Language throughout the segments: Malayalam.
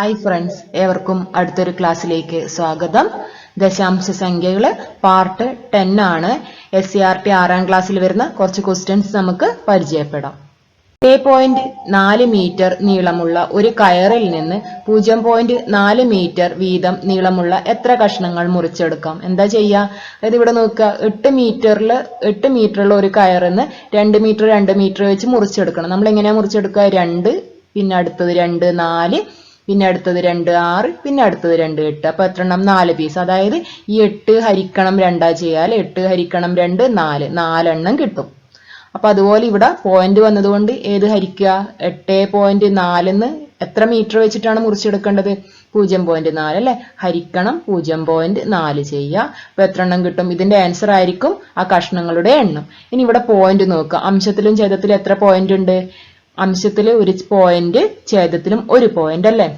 ഹായ് ഫ്രണ്ട്സ്, ഏവർക്കും അടുത്തൊരു ക്ലാസ്സിലേക്ക് സ്വാഗതം. ദശാംശ സംഖ്യകൾ പാർട്ട് 10 ആണ്. SCERT 6ാം ക്ലാസ്സിൽ വരുന്ന കുറച്ച് ക്വസ്റ്റ്യൻസ് നമുക്ക് പരിചയപ്പെടാം. 4 മീറ്റർ നീളമുള്ള ഒരു കയറിൽ നിന്ന് 0.4 മീറ്റർ വീതം നീളമുള്ള എത്ര കഷ്ണങ്ങൾ മുറിച്ചെടുക്കാം? എന്താ ചെയ്യുക? അതായത് ഇവിടെ നോക്കുക, 8 മീറ്ററുള്ള ഒരു കയറിന്ന് 2 മീറ്റർ വെച്ച് മുറിച്ചെടുക്കണം. നമ്മൾ എങ്ങനെയാ മുറിച്ചെടുക്കുക? 2, പിന്നെ അടുത്തത് 2, 4, പിന്നെ അടുത്തത് 2, 6, പിന്നെ അടുത്തത് 2, 8. അപ്പൊ എത്ര എണ്ണം? 4 പീസ്. അതായത് ഈ 8 ഹരിക്കണം 2 ചെയ്യാൽ 8 ഹരിക്കണം 2 4 എണ്ണം കിട്ടും. അപ്പൊ അതുപോലെ ഇവിടെ പോയിന്റ് വന്നതുകൊണ്ട് ഏത് ഹരിക്കുക? 8.4 എത്ര മീറ്റർ വെച്ചിട്ടാണ് മുറിച്ചെടുക്കേണ്ടത്? 0.4 അല്ലെ? ഹരിക്കണം 0.4 ചെയ്യുക. അപ്പൊ എത്ര എണ്ണം കിട്ടും? ഇതിന്റെ ആൻസർ ആയിരിക്കും ആ കഷ്ണങ്ങളുടെ എണ്ണം. ഇനി ഇവിടെ പോയിന്റ് നോക്കുക. അംശത്തിലും ഛേദത്തിലും എത്ര പോയിന്റ് ഉണ്ട്? അംശത്തിൽ ഒരു പോയിന്റ്, ഛേദത്തിലും ഒരു പോയിന്റ് അല്ലേ?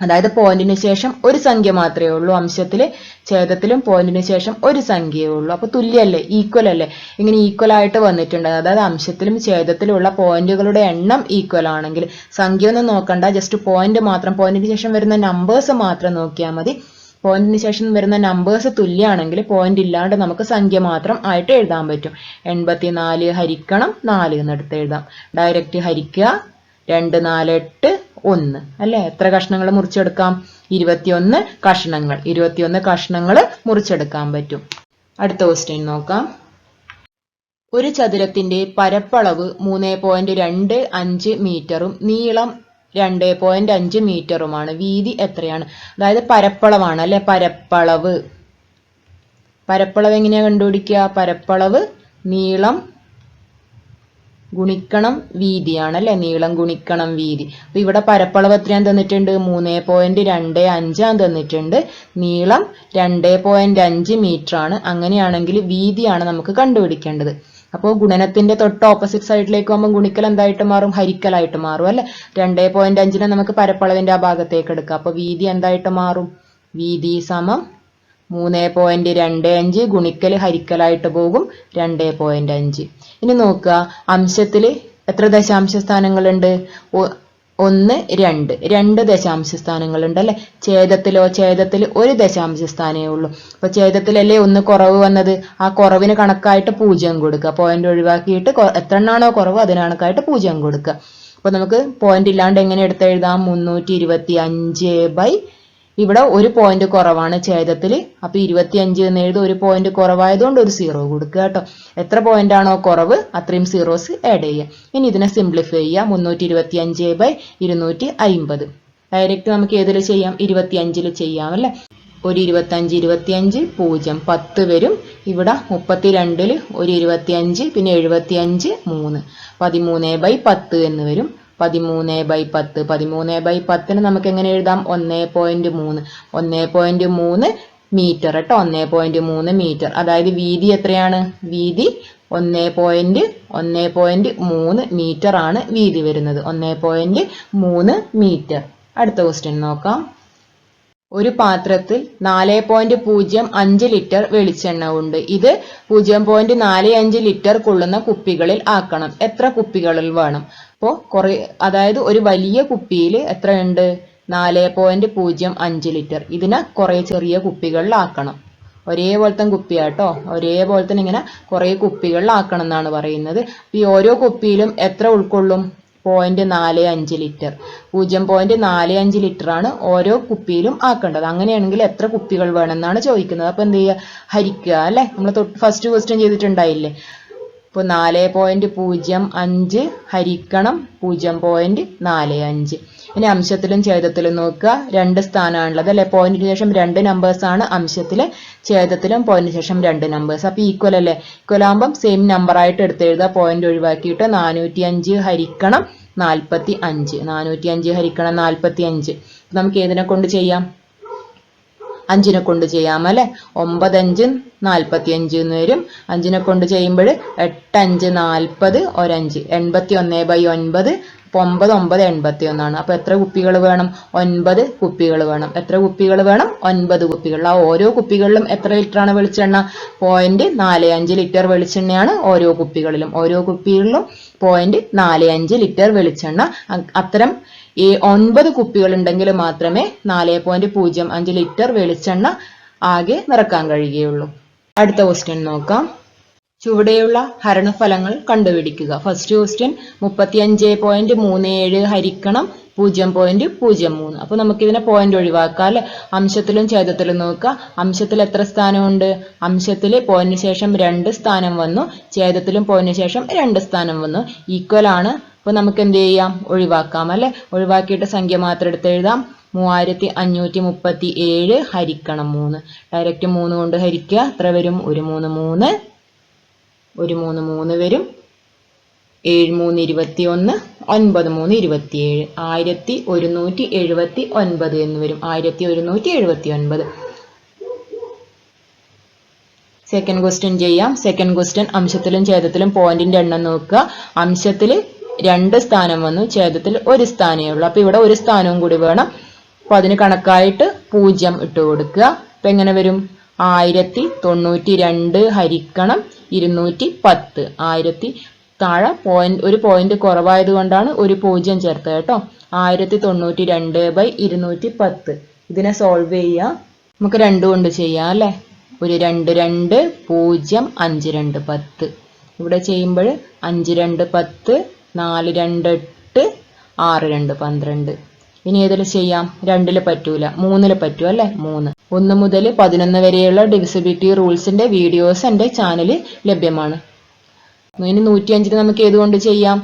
അതായത് പോയിന്റിന് ശേഷം ഒരു സംഖ്യ മാത്രമേ ഉള്ളൂ. അംശത്തില് ഛേദത്തിലും പോയിന്റിന് ശേഷം ഒരു സംഖ്യയേ ഉള്ളൂ. അപ്പൊ തുല്യല്ലേ, ഈക്വൽ അല്ലേ? ഇങ്ങനെ ഈക്വൽ ആയിട്ട് വന്നിട്ടുണ്ട്. അതായത് അംശത്തിലും ഛേദത്തിലും ഉള്ള പോയിന്റുകളുടെ എണ്ണം ഈക്വൽ ആണെങ്കിൽ സംഖ്യ ഒന്നും നോക്കണ്ട, ജസ്റ്റ് പോയിന്റ് മാത്രം, പോയിന്റിന് ശേഷം വരുന്ന നമ്പേഴ്സ് മാത്രം നോക്കിയാൽ മതി. പോയിന്റിന് ശേഷം വരുന്ന നമ്പേഴ്സ് തുല്യമാണെങ്കിൽ പോയിന്റ് ഇല്ലാണ്ട് നമുക്ക് സംഖ്യ മാത്രം ആയിട്ട് എഴുതാൻ പറ്റും. 84 ഹരിക്കണം 4 എന്നെടുത്ത് എഴുതാം. ഡയറക്റ്റ് ഹരിക്കുക. 2, 4, 8, 1 അല്ലെ? എത്ര കഷ്ണങ്ങൾ മുറിച്ചെടുക്കാം? 21 കഷ്ണങ്ങൾ. 21 കഷ്ണങ്ങൾ മുറിച്ചെടുക്കാൻ പറ്റും. അടുത്ത ക്വസ്റ്റ്യൻ നോക്കാം. ഒരു ചതുരത്തിന്റെ പരപ്പളവ് 3.25 മീറ്ററും നീളം 2.5 മീറ്ററുമാണ്. വീതി എത്രയാണ്? അതായത് പരപ്പളവാണ് അല്ലെ? പരപ്പളവ് എങ്ങനെയാ കണ്ടുപിടിക്കുക? പരപ്പളവ് നീളം ഗുണിക്കണം വീതിയാണ് അല്ലെ? നീളം ഗുണിക്കണം വീതി. അപ്പൊ ഇവിടെ പരപ്പളവ് എത്രയാന്ന് തന്നിട്ടുണ്ട്? 3.25 തന്നിട്ടുണ്ട്. നീളം 2.5 മീറ്റർ ആണ്. അങ്ങനെയാണെങ്കിൽ വീതിയാണ് നമുക്ക് കണ്ടുപിടിക്കേണ്ടത്. അപ്പോൾ ഗുണനത്തിന്റെ തൊട്ട് ഓപ്പോസിറ്റ് സൈഡിലേക്ക് പോകുമ്പോൾ ഗുണിക്കൽ എന്തായിട്ട് മാറും? ഹരിക്കലായിട്ട് മാറും അല്ലെ? 2.5 നമുക്ക് പരപ്പളവിന്റെ ആ ഭാഗത്തേക്ക് എടുക്കാം. അപ്പൊ വീതി എന്തായിട്ട് മാറും? വീതി സമം 3.25 ഗുണിക്കൽ ഹരിക്കലായിട്ട് പോകും 2.5. ഇനി നോക്കുക, അംശത്തില് എത്ര ദശാംശ സ്ഥാനങ്ങളുണ്ട്? 1, 2 ദശാംശ സ്ഥാനങ്ങളുണ്ട് അല്ലെ? ഛേദത്തിൽ ഒരു ദശാംശ സ്ഥാനേ ഉള്ളൂ. അപ്പൊ ഛേദത്തിലല്ലേ 1 കുറവ് വന്നത്? ആ കുറവിന് കണക്കായിട്ട് 0 കൊടുക്കുക. പോയിന്റ് ഒഴിവാക്കിയിട്ട് എത്ര എണ്ണാണോ കുറവ് അതിന് കണക്കായിട്ട് 0 കൊടുക്കുക. അപ്പൊ നമുക്ക് പോയിന്റ് ഇല്ലാണ്ട് എങ്ങനെ എടുത്തെഴുതാം? 325 ഇവിടെ ഒരു പോയിന്റ് കുറവാണ് ഛേദത്തില്. അപ്പൊ 25 എന്ന് എഴുതും. ഒരു പോയിന്റ് കുറവായതുകൊണ്ട് ഒരു 0 കൊടുക്കുക കേട്ടോ. എത്ര പോയിന്റ് ആണോ കുറവ് അത്രയും സീറോസ് ആഡ് ചെയ്യുക. ഇനി ഇതിനെ സിംപ്ലിഫൈ ചെയ്യാം. 325/250. ഡയറക്റ്റ് നമുക്ക് ഏതിൽ ചെയ്യാം? 25 ചെയ്യാം അല്ലെ? ഒരു 25, 0 10 വരും. ഇവിടെ 32 ഒരു 25, പിന്നെ 75 3 13/10 എന്ന് വരും. 13/10. 13/10 നമുക്ക് എങ്ങനെ എഴുതാം? 1.3 മീറ്റർ കേട്ടോ. 1.3 മീറ്റർ. അതായത് വീതി എത്രയാണ്? വീതി 1.3 മീറ്റർ ആണ് വീതി വരുന്നത്. 1.3 മീറ്റർ. അടുത്ത ക്വസ്റ്റ്യൻ നോക്കാം. ഒരു പാത്രത്തിൽ 4.05 ലിറ്റർ വെളിച്ചെണ്ണ ഉണ്ട്. ഇത് 0.45 ലിറ്റർ കൊള്ളുന്ന കുപ്പികളിൽ ആക്കണം. എത്ര കുപ്പികളിൽ വേണം? അപ്പോൾ അതായത് ഒരു വലിയ കുപ്പിയിൽ എത്രയുണ്ട്? 4.05 ലിറ്റർ. ഇതിനെ കുറെ ചെറിയ കുപ്പികളിലാക്കണം. ഒരേപോലത്തെ കുപ്പിയാട്ടോ. ഒരേപോലെ തന്നെ ഇങ്ങനെ കുറെ കുപ്പികളിലാക്കണം എന്നാണ് പറയുന്നത്. ഈ ഓരോ കുപ്പിയിലും എത്ര ഉൾക്കൊള്ളും? 0.45 ലിറ്റർ. 0.45 ലിറ്റർ ആണ് ഓരോ കുപ്പിയിലും ആക്കേണ്ടത്. അങ്ങനെയാണെങ്കിൽ എത്ര കുപ്പികൾ വേണമെന്നാണ് ചോദിക്കുന്നത്. അപ്പൊ എന്ത് ചെയ്യുക? ഹരിക്കുക അല്ലെ? നമ്മൾ ഫസ്റ്റ് ക്വസ്റ്റ്യൻ ചെയ്തിട്ടുണ്ടായില്ലേ? ഇപ്പൊ 4.05 ഹരിക്കണം 0.45. ഇനി അംശത്തിലും ഛേദത്തിലും നോക്കുക. 2 സ്ഥാനമാണുള്ളത് അല്ലെ? പോയിന്റിന് ശേഷം 2 നമ്പേഴ്സ് ആണ് അംശത്തില്. ഛേദത്തിലും പോയിന്റിന് ശേഷം 2 നമ്പേഴ്സ്. അപ്പൊ ഈക്വൽ അല്ലേ? ഈക്വൽ ആകുമ്പോൾ സെയിം നമ്പർ ആയിട്ട് എടുത്തെഴുതുക. പോയിന്റ് ഒഴിവാക്കിയിട്ട് 405 ഹരിക്കണം 45. 405 ഹരിക്കണം 45. നമുക്ക് ഏതിനെ കൊണ്ട് ചെയ്യാം? 5നെ കൊണ്ട് ചെയ്യാം അല്ലെ? 9, 5 45 എന്ന് വരും. 5നെ കൊണ്ട് ചെയ്യുമ്പോൾ 8, 5 40, 1 5 81/9. 9, 9 81 അപ്പൊ എത്ര കുപ്പികൾ വേണം? 9 കുപ്പികൾ വേണം. എത്ര കുപ്പികൾ വേണം? 9 കുപ്പികൾ. ആ ഓരോ കുപ്പികളിലും എത്ര ലിറ്റർ ആണ് വെളിച്ചെണ്ണ? 0.45 ലിറ്റർ വെളിച്ചെണ്ണയാണ് ഓരോ കുപ്പികളിലും. ഓരോ കുപ്പികളിലും 0.45 ലിറ്റർ വെളിച്ചെണ്ണ. അത്തരം 9 കുപ്പികൾ ഉണ്ടെങ്കിൽ മാത്രമേ 4.05 ലിറ്റർ വെളിച്ചെണ്ണ ആകെ നിറക്കാൻ കഴിയുകയുള്ളൂ. അടുത്ത ക്വസ്റ്റ്യൻ നോക്കാം. ചുവടെയുള്ള ഹരണഫലങ്ങൾ കണ്ടുപിടിക്കുക. ഫസ്റ്റ് ക്വസ്റ്റ്യൻ 35.37 ഹരിക്കണം 0.03. അപ്പൊ നമുക്കിതിനെ പോയിന്റ് ഒഴിവാക്കാം അല്ലെ. അംശത്തിലും ഛേദത്തിലും നോക്കുക. അംശത്തിൽ എത്ര സ്ഥാനമുണ്ട്? അംശത്തിൽ പോയിന്റിന് ശേഷം 2 സ്ഥാനം വന്നു, ഛേദത്തിലും പോയിന്റിന് ശേഷം 2 സ്ഥാനം വന്നു. ഈക്വൽ ആണ്. അപ്പൊ നമുക്ക് എന്ത് ചെയ്യാം? ഒഴിവാക്കാം അല്ലെ. ഒഴിവാക്കിയിട്ട് സംഖ്യ മാത്രം എടുത്ത് എഴുതാം. 3537 ഹരിക്കണം 3. ഡയറക്റ്റ് 3 കൊണ്ട് ഹരിക്കുക. എത്ര വരും? 1 3 3, 1 3 3 വരും. 7 3 21, 9 3 27, 1179 എന്ന് വരും. 1179. സെക്കൻഡ് ക്വസ്റ്റ്യൻ ചെയ്യാം. സെക്കൻഡ് ക്വസ്റ്റ്യൻ അംശത്തിലും ഛേദത്തിലും പോയിന്റിന്റെ എണ്ണം നോക്കുക. അംശത്തിൽ 2 സ്ഥാനം വന്നു, ഛേദത്തിൽ 1 സ്ഥാനമേ ഉള്ളൂ. അപ്പൊ ഇവിടെ 1 സ്ഥാനവും കൂടി വേണം. അപ്പൊ അതിന് കണക്കായിട്ട് 0 ഇട്ട് കൊടുക്കുക. അപ്പൊ എങ്ങനെ വരും? 1092 ഹരിക്കണം 210. 1000 താഴെ ഒരു പോയിന്റ് കുറവായത് കൊണ്ടാണ് ഒരു 0 ചേർത്തത് കേട്ടോ. 1092/210. ഇതിനെ സോൾവ് ചെയ്യാം. നമുക്ക് 2 കൊണ്ട് ചെയ്യാം അല്ലെ. ഒരു 2 2 0 5 2 10. ഇവിടെ ചെയ്യുമ്പോൾ 5 2 10, 4 2 8, 6 2 12. ഇനി ഏതിൽ ചെയ്യാം? 2 പറ്റൂല, 3 പറ്റൂ അല്ലെ. 3. 1 മുതൽ 11 വരെയുള്ള ഡിവിസിബിലിറ്റി റൂൾസിന്റെ വീഡിയോസ് എൻ്റെ ചാനലിൽ ലഭ്യമാണ്. ഇനി 105 നമുക്ക് ഏതുകൊണ്ട് ചെയ്യാം?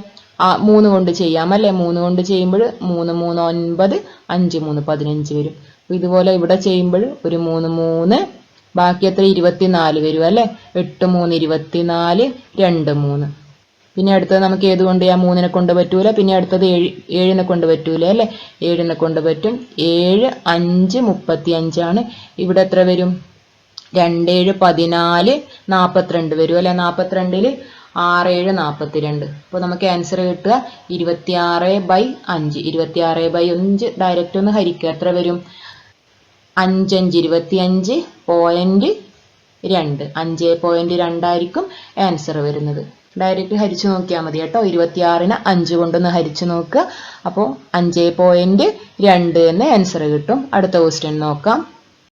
3 കൊണ്ട് ചെയ്യാം അല്ലെ. 3 കൊണ്ട് ചെയ്യുമ്പോൾ 3 3 9, 5 3 15 വരും. അപ്പൊ ഇതുപോലെ ഇവിടെ ചെയ്യുമ്പോൾ ഒരു 3 3, ബാക്കി എത്ര? 24 വരും അല്ലെ. 8 3 24, 2 3. പിന്നെ അടുത്തത് നമുക്ക് ഏതുകൊണ്ട് ചെയ്യാം? 3നെ കൊണ്ട് പറ്റൂല. പിന്നെ അടുത്തത് 7നെ കൊണ്ട് പറ്റൂല അല്ലെ. 7നെ കൊണ്ട് പറ്റും. 7 5 35 ആണ്. ഇവിടെ എത്ര വരും? 2 7 14, 42 വരും അല്ലെ. 42ൽ 6 7 42. അപ്പൊ നമുക്ക് ആൻസർ കിട്ടുക 26/5. 26/5 ഡയറക്റ്റ് ഒന്ന് ഹരിക്കുക. എത്ര വരും? 5 5 25.2. 5.2 ആയിരിക്കും ആൻസർ വരുന്നത്. ഡയറക്റ്റ് ഹരിച്ചു നോക്കിയാൽ മതി കേട്ടോ. 26നെ 5 കൊണ്ടൊന്ന് ഹരിച്ചു നോക്കുക. അപ്പോൾ 5.2 എന്ന് ആൻസർ കിട്ടും. അടുത്ത ക്വസ്റ്റ്യൻ നോക്കാം.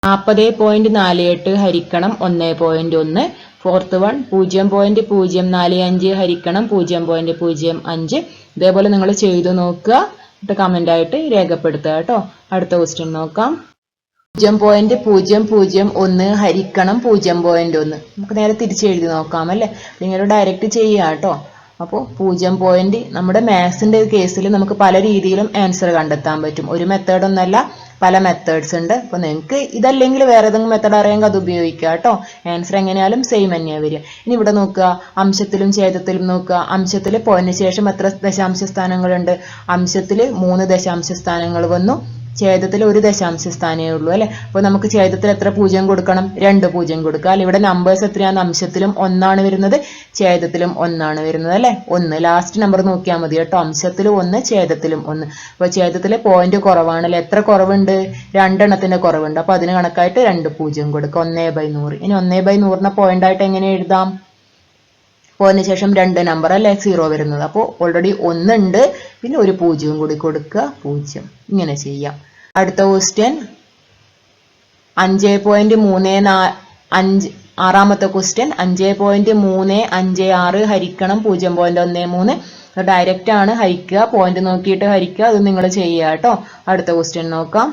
40.48 ഹരിക്കണം 1.1. ഫോർത്ത് വൺ 0.045 ഹരിക്കണം 0.05. ഇതേപോലെ നിങ്ങൾ ചെയ്തു നോക്കുക. എന്നിട്ട് കമന്റ് ആയിട്ട് രേഖപ്പെടുത്തുക കേട്ടോ. അടുത്ത ക്വസ്റ്റ്യൻ നോക്കാം. 0.001 ഹരിക്കണം 0.1. നമുക്ക് നേരെ തിരിച്ചെഴുതി നോക്കാം അല്ലേ. നിങ്ങൾ ഡയറക്റ്റ് ചെയ്യുക കേട്ടോ. അപ്പോൾ 0. നമ്മുടെ മാത്സിന്റെ കേസിൽ നമുക്ക് പല രീതിയിലും ആൻസർ കണ്ടെത്താൻ പറ്റും. ഒരു മെത്തേഡ് ഒന്നല്ല, പല മെത്തേഡ്സ് ഉണ്ട്. അപ്പോൾ നിങ്ങൾക്ക് ഇതല്ലെങ്കിൽ വേറെ ഏതെങ്കിലും മെത്തേഡ് അറിയാമെങ്കിൽ അത് ഉപയോഗിക്കുക കേട്ടോ. ആൻസർ എങ്ങനെയാലും സെയിം തന്നെയാണ് വരിക. ഇനി ഇവിടെ നോക്കുക, അംശത്തിലും ഛേദത്തിലും നോക്കുക. അംശത്തിൽ പോയിന്റിന് ശേഷം എത്ര ദശാംശ സ്ഥാനങ്ങളുണ്ട്? അംശത്തിൽ 3 ദശാംശ സ്ഥാനങ്ങൾ വന്നു, ഛേദത്തിൽ 1 ദശാംശ സ്ഥാനമേ ഉള്ളൂ അല്ലെ. അപ്പോൾ നമുക്ക് ഛേദത്തിൽ എത്ര 0 കൊടുക്കണം? 2 0 കൊടുക്കുക അല്ലെ. ഇവിടെ നമ്പേഴ്സ് എത്രയാണ്? അംശത്തിലും 1 വരുന്നത്, ഛേദത്തിലും 1 വരുന്നത് അല്ലെ. 1 ലാസ്റ്റ് നമ്പർ നോക്കിയാൽ മതി കേട്ടോ. അംശത്തിലും 1, ഛേദത്തിലും 1. അപ്പോൾ ഛേദത്തിലെ പോയിന്റ് കുറവാണല്ലേ. എത്ര കുറവുണ്ട്? 2 എണ്ണത്തിന്റെ കുറവുണ്ട്. അപ്പോൾ അതിന് കണക്കായിട്ട് 2 0 കൊടുക്കുക. 1/100. ഇനി 1/100നെ പോയിന്റ് ആയിട്ട് എങ്ങനെ എഴുതാം? പോയിന്റിന് ശേഷം 2 നമ്പർ അല്ലെ 0 വരുന്നത്. അപ്പോൾ ഓൾറെഡി 1 ഉണ്ട്, പിന്നെ ഒരു 0 കൂടി കൊടുക്കുക, 0. ഇങ്ങനെ ചെയ്യാം. അടുത്ത ക്വസ്റ്റ്യൻ 5.35. ആറാമത്തെ ക്വസ്റ്റ്യൻ 5.356 ഹരിക്കണം 0.13. ഡയറക്റ്റ് ആണ് ഹരിക്കുക, പോയിന്റ് നോക്കിയിട്ട് ഹരിക്കുക. അത് നിങ്ങൾ ചെയ്യുക കേട്ടോ. അടുത്ത ക്വസ്റ്റ്യൻ നോക്കാം.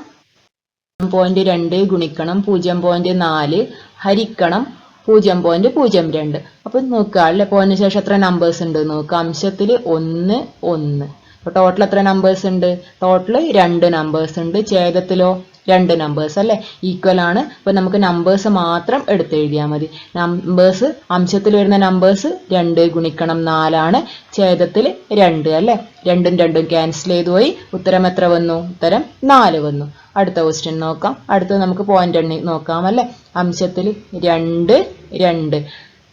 0.2 ഗുണിക്കണം 0.4 ഹരിക്കണം 0.02. അപ്പൊ നോക്കുക അല്ലെ, പോയിന്റിന് ശേഷം എത്ര നമ്പേഴ്സ് ഉണ്ട് നോക്കുക. അംശത്തിൽ 1 1. അപ്പൊ ടോട്ടൽ എത്ര നമ്പേഴ്സ് ഉണ്ട്? ടോട്ടൽ 2 നമ്പേഴ്സ് ഉണ്ട്. ഛേദത്തിലോ 2 നമ്പേഴ്സ് അല്ലെ. ഈക്വൽ ആണ്. അപ്പൊ നമുക്ക് നമ്പേഴ്സ് മാത്രം എടുത്തെഴുതിയാൽ മതി. നമ്പേഴ്സ് അംശത്തിൽ വരുന്ന നമ്പേഴ്സ് 2 ഗുണിക്കണം 4 ആണ്. ഛേദത്തിൽ 2 അല്ലെ. 2ഉം 2ഉം ക്യാൻസൽ ചെയ്തു പോയി. ഉത്തരം എത്ര വന്നു? ഉത്തരം 4 വന്നു. അടുത്ത ക്വസ്റ്റ്യൻ നോക്കാം. അടുത്തത് നമുക്ക് പോയിന്റ് എണ്ണി നോക്കാം അല്ലെ. അംശത്തിൽ 2 2.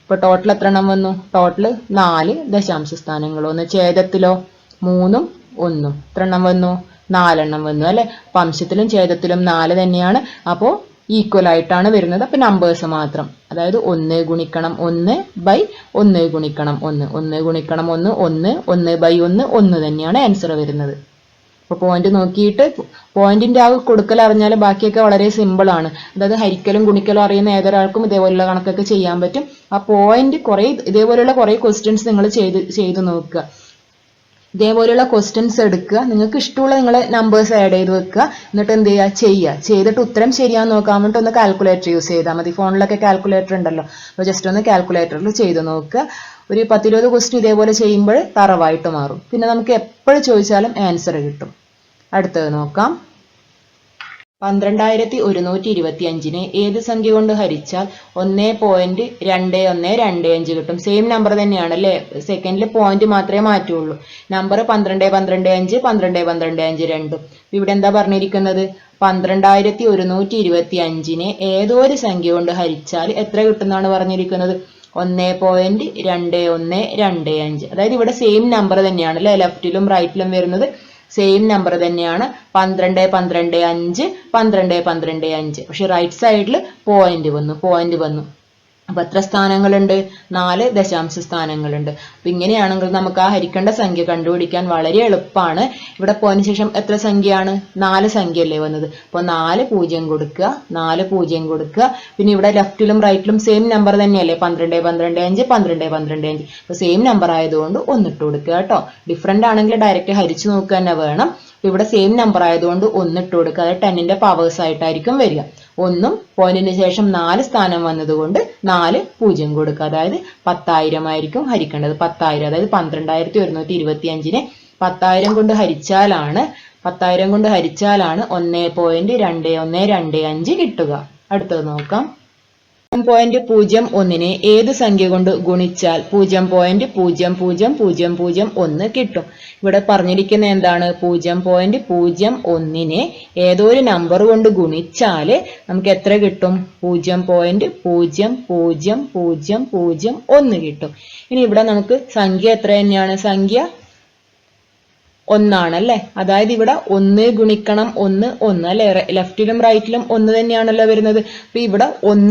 ഇപ്പൊ ടോട്ടൽ എത്ര എണ്ണം വന്നു? ടോട്ടൽ 4 ദശാംശ സ്ഥാനങ്ങൾ വന്നു. ഛേദത്തിലോ 3ഉം 1ഉം എത്ര എണ്ണം വന്നു? 4 എണ്ണം വന്നു അല്ലെ. അപ്പൊ അംശത്തിലും ഛേദത്തിലും 4 തന്നെയാണ്. അപ്പോൾ ഈക്വൽ ആയിട്ടാണ് വരുന്നത്. അപ്പൊ നമ്പേഴ്സ് മാത്രം, അതായത് 1 ഗുണിക്കണം 1/1 ഗുണിക്കണം 1, 1 ഗുണിക്കണം 1 1, 1/1 1 തന്നെയാണ് ആൻസർ വരുന്നത്. അപ്പോൾ പോയിന്റ് നോക്കിയിട്ട് പോയിന്റിന്റെ ആ കൊടുക്കൽ അറിഞ്ഞാൽ ബാക്കിയൊക്കെ വളരെ സിമ്പിൾ ആണ്. അതായത് ഹരിക്കലും ഗുണിക്കലും അറിയുന്ന ഏതൊരാൾക്കും ഇതേപോലുള്ള കണക്കൊക്കെ ചെയ്യാൻ പറ്റും. ആ പോയിന്റ് ഇതേപോലെയുള്ള കുറെ ക്വസ്റ്റ്യൻസ് നിങ്ങൾ ചെയ്ത് നോക്കുക. ഇതേപോലെയുള്ള ക്വസ്റ്റ്യൻസ് എടുക്കുക, നിങ്ങൾക്ക് ഇഷ്ടമുള്ള നിങ്ങൾ നമ്പേഴ്സ് ആഡ് ചെയ്ത് വെക്കുക, എന്നിട്ട് എന്ത് ചെയ്യുക, ചെയ്തിട്ട് ഉത്തരം ശരിയാന്ന് നോക്കാൻ വേണ്ടി ഒന്ന് കാൽക്കുലേറ്റർ യൂസ് ചെയ്താൽ മതി. ഫോണിലൊക്കെ കാൽക്കുലേറ്റർ ഉണ്ടല്ലോ, അപ്പോൾ ജസ്റ്റ് ഒന്ന് കാൽക്കുലേറ്ററിൽ ചെയ്ത് നോക്കുക. ഒരു 10-20 ക്വസ്റ്റ്യൻ ഇതേപോലെ ചെയ്യുമ്പോൾ തറവായിട്ട് മാറും. പിന്നെ നമുക്ക് എപ്പോഴും ചോദിച്ചാലും ആൻസർ കിട്ടും. അടുത്തത് നോക്കാം. 12125 ഏത് സംഖ്യ കൊണ്ട് ഹരിച്ചാൽ 1.2125 കിട്ടും? സെയിം നമ്പർ തന്നെയാണ് അല്ലേ, സെക്കൻഡിൽ പോയിന്റ് മാത്രമേ മാറ്റുള്ളൂ. നമ്പർ 12, 12, 5 രണ്ടും. ഇവിടെ എന്താ പറഞ്ഞിരിക്കുന്നത്? 12125 ഏതോ ഒരു സംഖ്യ കൊണ്ട് ഹരിച്ചാൽ എത്ര കിട്ടുമെന്നാണ് പറഞ്ഞിരിക്കുന്നത്? 1.2125. അതായത് ഇവിടെ സെയിം നമ്പർ തന്നെയാണ് അല്ലെ, ലെഫ്റ്റിലും റൈറ്റിലും വരുന്നത് സെയിം നമ്പർ തന്നെയാണ്. 12, 12, 5, 12, 12, 5. പക്ഷെ റൈറ്റ് സൈഡിൽ പോയിന്റ് വന്നു. അപ്പൊ എത്ര സ്ഥാനങ്ങളുണ്ട്? 4 ദശാംശ സ്ഥാനങ്ങളുണ്ട്. അപ്പൊ ഇങ്ങനെയാണെങ്കിൽ നമുക്ക് ആ ഹരിക്കേണ്ട സംഖ്യ കണ്ടുപിടിക്കാൻ വളരെ എളുപ്പമാണ്. ഇവിടെ പോയതിനു ശേഷം എത്ര സംഖ്യയാണ്? 4 സംഖ്യയല്ലേ വന്നത്. അപ്പൊ 4 0 കൊടുക്കുക, 4 0 കൊടുക്കുക. പിന്നെ ഇവിടെ ലെഫ്റ്റിലും റൈറ്റിലും സെയിം നമ്പർ തന്നെയല്ലേ, 12, 12, 5, 12, 12, 5. അപ്പൊ സെയിം നമ്പർ ആയതുകൊണ്ട് ഒന്നിട്ട് കൊടുക്കുക കേട്ടോ. ഡിഫറെന്റ് ആണെങ്കിൽ ഡയറക്റ്റ് ഹരിച്ചു നോക്കുക തന്നെ വേണം. ഇവിടെ സെയിം നമ്പർ ആയതുകൊണ്ട് ഒന്നിട്ട് കൊടുക്കുക. അതായത് 10ന്റെ പവേഴ്സ് ആയിട്ടായിരിക്കും വരിക. 1 പോയിന്റിന് ശേഷം 4 സ്ഥാനം വന്നതുകൊണ്ട് 4 0 കൊടുക്കുക. അതായത് 10,000 ആയിരിക്കും ഹരിക്കേണ്ടത്. 10,000 അതായത് 12125 10,000 കൊണ്ട് ഹരിച്ചാലാണ് 1.2125 കിട്ടുക. അടുത്തത് നോക്കാം. 0.01 ഏത് സംഖ്യ കൊണ്ട് ഗുണിച്ചാൽ 0.0001 കിട്ടും? ഇവിടെ പറഞ്ഞിരിക്കുന്ന എന്താണ്? 0.01 ഏതോ ഒരു നമ്പർ കൊണ്ട് ഗുണിച്ചാൽ നമുക്ക് എത്ര കിട്ടും? 0.0001 കിട്ടും. ഇനി ഇവിടെ നമുക്ക് സംഖ്യ എത്ര തന്നെയാണ്? സംഖ്യ 1 ആണല്ലേ. അതായത് ഇവിടെ 1 ഗുണിക്കണം 1 അല്ലെ, ലെഫ്റ്റിലും റൈറ്റിലും 1 തന്നെയാണല്ലോ വരുന്നത്. അപ്പൊ ഇവിടെ 1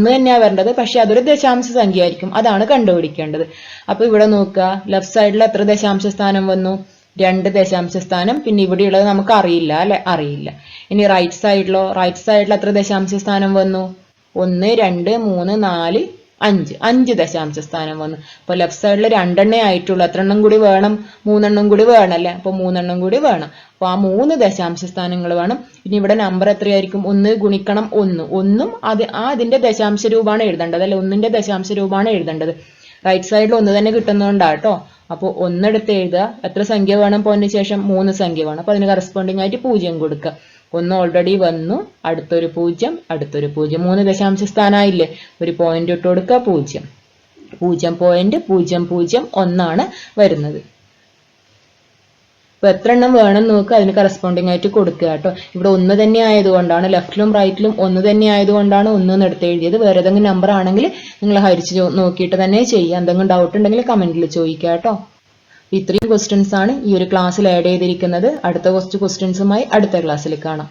തന്നെയാണ് വരേണ്ടത്. പക്ഷെ അതൊരു ദശാംശ സംഖ്യ ആയിരിക്കും, അതാണ് കണ്ടുപിടിക്കേണ്ടത്. അപ്പൊ ഇവിടെ നോക്കുക, ലെഫ്റ്റ് സൈഡിൽ എത്ര ദശാംശ സ്ഥാനം വന്നു? 2 ദശാംശ സ്ഥാനം. പിന്നെ ഇവിടെയുള്ളത് നമുക്ക് അറിയില്ല അല്ലെ, അറിയില്ല. ഇനി റൈറ്റ് സൈഡിൽ എത്ര ദശാംശ സ്ഥാനം വന്നു? 1, 2, 3, 4, 5 ദശാംശ സ്ഥാനം വന്നു. അപ്പൊ ലെഫ്റ്റ് സൈഡിൽ 2 എണ്ണേ ആയിട്ടുള്ളൂ. എത്ര എണ്ണം കൂടി വേണം? 3 എണ്ണം കൂടി വേണം അല്ലെ. അപ്പൊ 3 എണ്ണം കൂടി വേണം. അപ്പൊ ആ 3 ദശാംശ സ്ഥാനങ്ങൾ വേണം. ഇനി ഇവിടെ നമ്പർ എത്രയായിരിക്കും? 1 ഗുണിക്കണം 1 അതിന്റെ ദശാംശ രൂപമാണ് എഴുതേണ്ടത് അല്ലെ, 1ന്റെ ദശാംശ രൂപമാണ് എഴുതേണ്ടത്. റൈറ്റ് സൈഡിൽ 1 തന്നെ കിട്ടുന്നതുകൊണ്ടാട്ടോ. അപ്പോൾ 1 എടുത്ത് എഴുതുക. എത്ര സംഖ്യ വേണം? പോയിന്റിന് ശേഷം 3 സംഖ്യ വേണം. അപ്പൊ അതിന് കറസ്പോണ്ടിങ് ആയിട്ട് 0 കൊടുക്കുക. 1 ഓൾറെഡി വന്നു, അടുത്തൊരു 0, 3 ദശാംശ സ്ഥാനമായില്ലേ, ഒരു പോയിന്റ് ഇട്ട് കൊടുക്കുക. 0.001 വരുന്നത്. അപ്പൊ എത്ര എണ്ണം വേണം നോക്കുക, അതിന് കറസ്പോണ്ടിങ് ആയിട്ട് കൊടുക്കുക കേട്ടോ. ഇവിടെ 1 തന്നെ ആയതുകൊണ്ടാണ്, ലെഫ്റ്റിലും റൈറ്റിലും 1 തന്നെ ആയതുകൊണ്ടാണ് 1 എടുത്ത് എഴുതിയത്. വേറെ ഏതെങ്കിലും നമ്പർ ആണെങ്കിൽ നിങ്ങൾ ഹരിച്ച് നോക്കിയിട്ട് തന്നെ ചെയ്യുക. എന്തെങ്കിലും ഡൗട്ട് ഉണ്ടെങ്കിൽ കമന്റിൽ ചോദിക്കുക കേട്ടോ. ഇത്രയും ക്വസ്റ്റ്യൻസ് ആണ് ഈ ഒരു ക്ലാസ്സിൽ ആഡ് ചെയ്തിരിക്കുന്നത്. അടുത്ത കുറച്ച് ക്വസ്റ്റ്യൻസുമായി അടുത്ത ക്ലാസ്സിൽ കാണാം.